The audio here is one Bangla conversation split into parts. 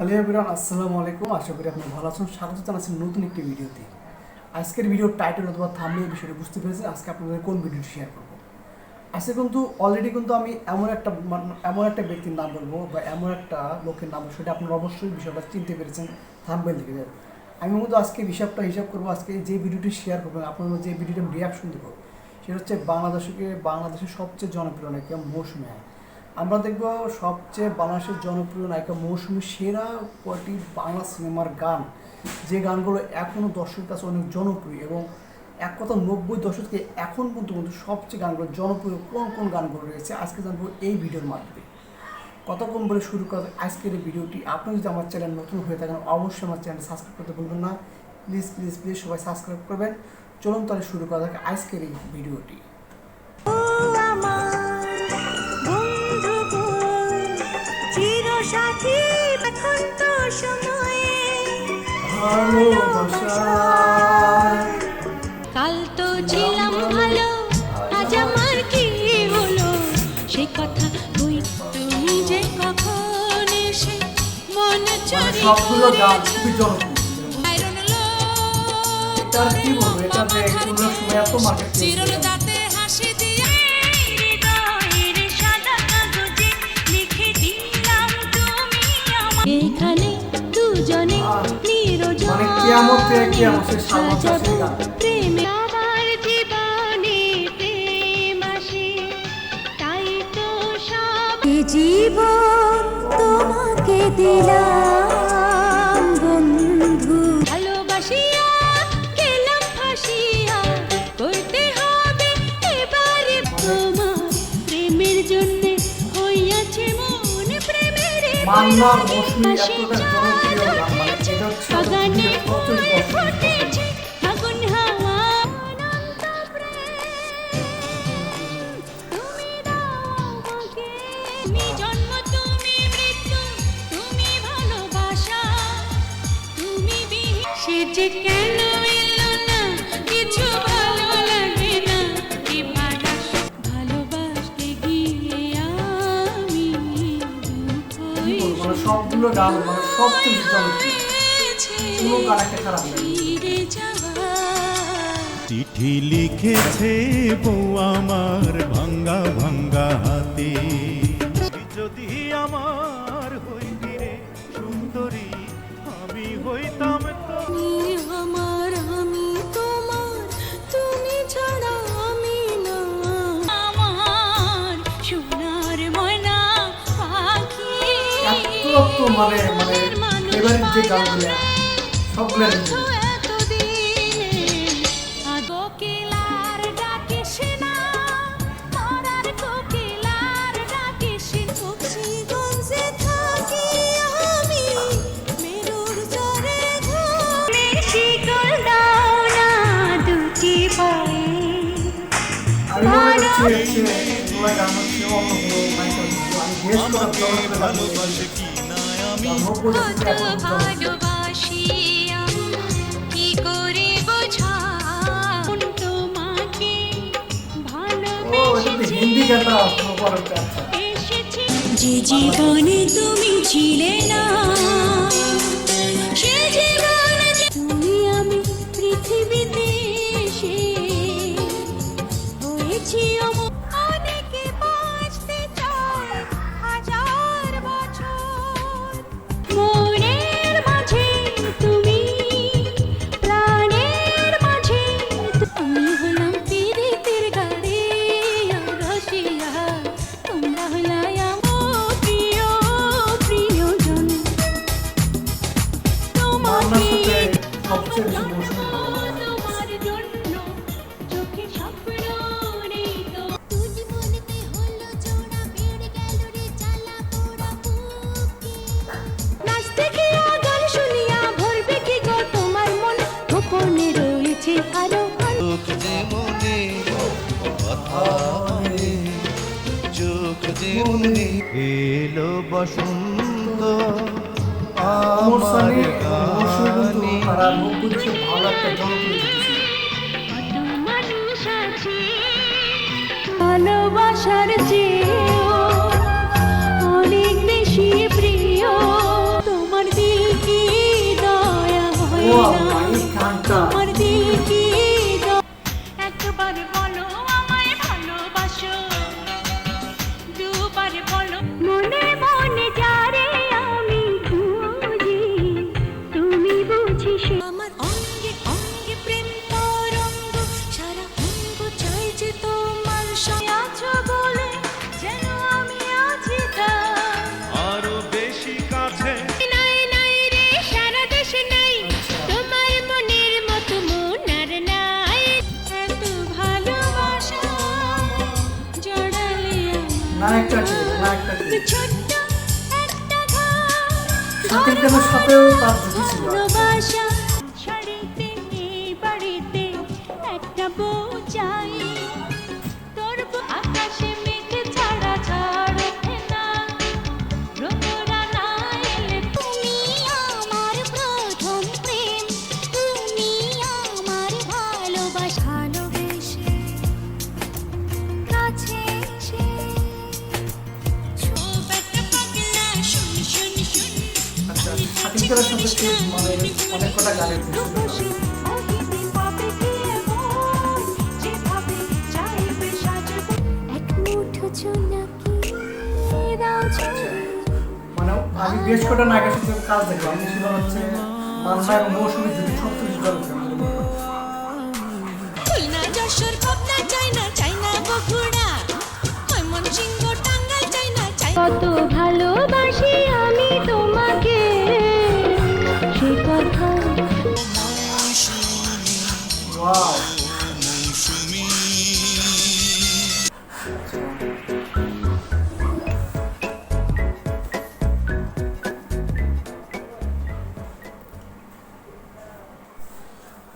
হ্যালো এভরিওয়ান, আসসালামু আলাইকুম। আশা করি আপনি ভালো আছেন। স্বাগত জানাচ্ছি নতুন একটি ভিডিওতে। আজকের ভিডিওর টাইটেল অথবা থাম্বনেল বিষয়টি বুঝতে পেরেছেন। আজকে আপনাদের কোন ভিডিওটি শেয়ার করব। আজকে কিন্তু অলরেডি কিন্তু আমি এমন একটা ব্যক্তির নাম বলবো বা এমন একটা লোকের নাম, সেটা আপনারা অবশ্যই বিষয়টা চিনতে পেরেছেন থাম্বনেল থেকে। আমি কিন্তু আজকে হিসাব করবো। আজকে যে ভিডিওটি শেয়ার করবেন, আপনারা যে ভিডিওটি আমি রিয়াকশন দেবো, সেটা হচ্ছে বাংলাদেশের সবচেয়ে জনপ্রিয় নায়িকা মৌসুমী। আমরা দেখব সবচেয়ে বাংলাদেশের জনপ্রিয় নায়িকা মৌসুমী সেরা কয়টি বাংলা সিনেমার গান, যে গানগুলো এখনও দর্শকের কাছে অনেক জনপ্রিয় এবং এক কথা 90 দশকে এখন পর্যন্ত সবচেয়ে গানগুলো জনপ্রিয় কোন কোন গানগুলো রয়েছে আজকে জানবো এই ভিডিওর মাধ্যমে। কত কম বলে শুরু করা আজকের এই ভিডিওটি। আপনি যদি আমার চ্যানেল নতুন হয়ে থাকেন অবশ্যই আমার চ্যানেল সাবস্ক্রাইব করতে ভুলবেন না। প্লিজ প্লিজ প্লিজ সবাই সাবস্ক্রাইব করবেন। চলুন তাহলে শুরু করা যাক আজকের এই ভিডিওটি। কাল তো ছিলাম ভালো, আজ আমার কি হলো সে কথা কই তুমি যে কখন এসে মন চুরি সবগুলো গান খুবই জনপ্রিয়। এটার কি বলবো, এটা যে কোনো সময় এত মার্কেট চিরল দাঁতে হাসি দিয়ে হৃদয়ের সাদা কাগজে লিখে দিলাম তুমি আমার এখানে দুজনে নিরজন মানে কিয়ামত থেকে কিয়ামত শেষ সাজাবো প্রেমে আমার জীবনে প্রেম আসে তাই তো সব জীবন তোমাকে দিলাম বন্ধু ভালোবাসিয়া গেলাম ফাঁসিয়া করতে হবে এবারে তোমার প্রেমের জন্য হইয়াছে মন প্রেমের মান্না মৌসুমী এতটা জনপ্রিয় গান, মানে এটা হচ্ছে বাগানে পৃথিবীর ফুল সবচেয়ে ফুটেছে ফাগুন হাওয়া অনন্ত প্রেম তুমি দাও আমাকে তুমি জন্ম তুমি মৃত্যু তুমি ভালোবাসা তুমি সে যে কেন এলো না কিছু ভালো লাগে না এবার ভালোবাসতে গিয়ে আমি কি বলবো, মানে সবগুলো গান মানে সবচেয়ে জনপ্রিয়, কোনো গান একটা খারাপ নেই। চিঠি লিখেছে বউ আমার ভাঙ্গা ভাঙ্গা হাতে, যদি আমার হইতি রে সুন্দরী আমি হইতাম তো আমার আমি তোমার তুমি ছাড়া আমি না আমার সোনার ময়না পাখি এত মানে ফেভারিট যে গানগুলো সবগুলো কোকিলার ডাকিস না মরার কোকিলার ডাকিস মুন্সিগঞ্জে থাকি আমি মেরুর চরে ঘরে শিকল দাও না দুটি পায়ে আমি মনে করছি তোমার গান হচ্ছে অন্য কোনো নায়িকার মতো। আমি গেস করার জন্য ভালোবাসে কি না আমি ভালোবাসি কি করে বোঝাবো তোমাকে ভালোবেসেছি হিন্দি গানটা পরে এসেছি যে জীবনে তুমি ছিলে না সে জীবনে তুমি আমি পৃথিবীতে এসে হয়েছি অনেকে বাঁচতে চায় হাজার বছর মনের মাঝে তুমি প্রাণের মাঝে আমি হলাম পীড়িতের গাড়ি রসিয়া তোমরা হলাই আমার প্রিয় প্রিয়জন মান্নার তোমাকে সাথে সবচেয়ে বেশি মৌসুমী ভালো লাগে। তোমার জন্য চোখে স্বপ্ন নেই তো তুই মনেতে হলো জোড়া বেড়ে গেল রে জ্বালা পোড়া বুকে নাচতে গিয়া গান শুনিয়া ভরবে কি গো তোমার মন গোপনে রয়েছে আরো চোখ যে মনে কথা বলে, চোখ যে মনে এলো বসন্ত অমর সানি আমার মৌসুমী কিন্তু গানে। তারা 90 দশকে ভালো একটা জনপ্রিয় ছিল। কত মানুষ আছে ভালোবাসার চেয়েও অনেক বেশি প্রিয় তোমার নায়কটা কে? নায়কটা কে? ছোট্ট একটা ঘর শাকিব খানের সাথেও তার জুটি ছিল। ভালোবাসা শাড়িতে বাড়িতে একটা বউ চাই তোর আকাশে মেঘ ছাড়া ঝড় ওঠে না রোদরা না এলে তুমি আমার প্রথম প্রেম তুমি আমার ভালোবেসে কাছে এসে ছোপ একটা পাগলা শুন শুন শুন আচ্ছা, শাকিব খানের সাথে সে মানে অনেক কটা গানের ছিল। মানে আমি বেশ কটা নায়কের সাথে কাজ দেখলাম, ছিল হচ্ছে মান্না এবং মৌসুমী জুটি সবচেয়ে জনপ্রিয়। কত ভালোবাসি আমি তোমাকে সে কথা ওয়াও, মৌসুমী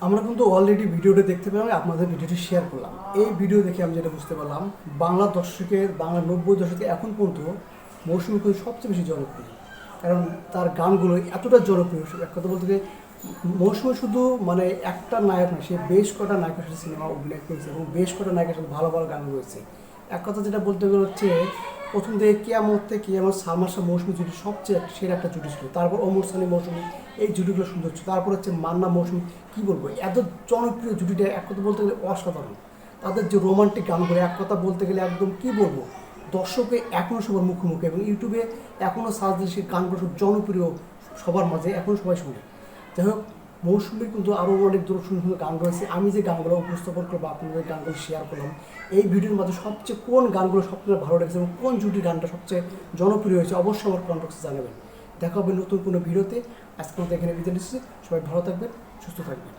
আমরা কিন্তু অলরেডি ভিডিওটা দেখতে পেলাম, আপনাদের ভিডিওটি শেয়ার করলাম। এই ভিডিও দেখে আমি যেটা বুঝতে পারলাম, বাংলা দর্শকের বাংলা 90 দশকে এখন পর্যন্ত মৌসুমী কিন্তু সবচেয়ে বেশি জনপ্রিয়। কারণ তার গানগুলো এতটা জনপ্রিয়, এক কথা বলতে গেলে মৌসুমী শুধু মানে একটা নায়ক না, সে বেশ কটা নায়কের সাথে সিনেমা অভিনয় করেছে এবং বেশ কটা নায়কের সাথে ভালো ভালো গান রয়েছে। এক কথা যেটা বলতে গেলে হচ্ছে প্রথম থেকে কিয়ামত সালমান শাহ মৌসুমী জুটি সবচেয়ে সেরা একটা জুটি ছিল। তারপর ওমর সানি মৌসুমী, এই জুটিগুলো সুন্দর ছিল। তারপর হচ্ছে মান্না মৌসুমী, কী বলবো, এত জনপ্রিয় জুটিটা এক কথা বলতে গেলে অসাধারণ। তাদের যে রোমান্টিক গানগুলো এক কথা বলতে গেলে একদম কী বলবো, দর্শকে এখনও সবার মুখে মুখে এবং ইউটিউবে এখনও সার্চ দিলে সেই গানগুলো সব জনপ্রিয় সবার মাঝে, এখন সবাই শুনে। যাই হোক, মৌসুমীর কিন্তু আরও অনেক সুন্দর সুন্দর গান রয়েছে। আমি যে গানগুলো উপস্থাপন করবো, আপনাদের গানগুলো শেয়ার করলাম, এই ভিডিওর মধ্যে সবচেয়ে কোন গানগুলো সবচেয়ে ভালো লেগেছে এবং কোন জুটির গানটা সবচেয়ে জনপ্রিয় হয়েছে অবশ্যই আমার কমেন্ট বক্সে জানাবেন। দেখা হবে নতুন কোনো ভিডিওতে। আজকে আমাদের এখানে বিদায় নিচ্ছি। সবাই ভালো থাকবেন, সুস্থ থাকবেন।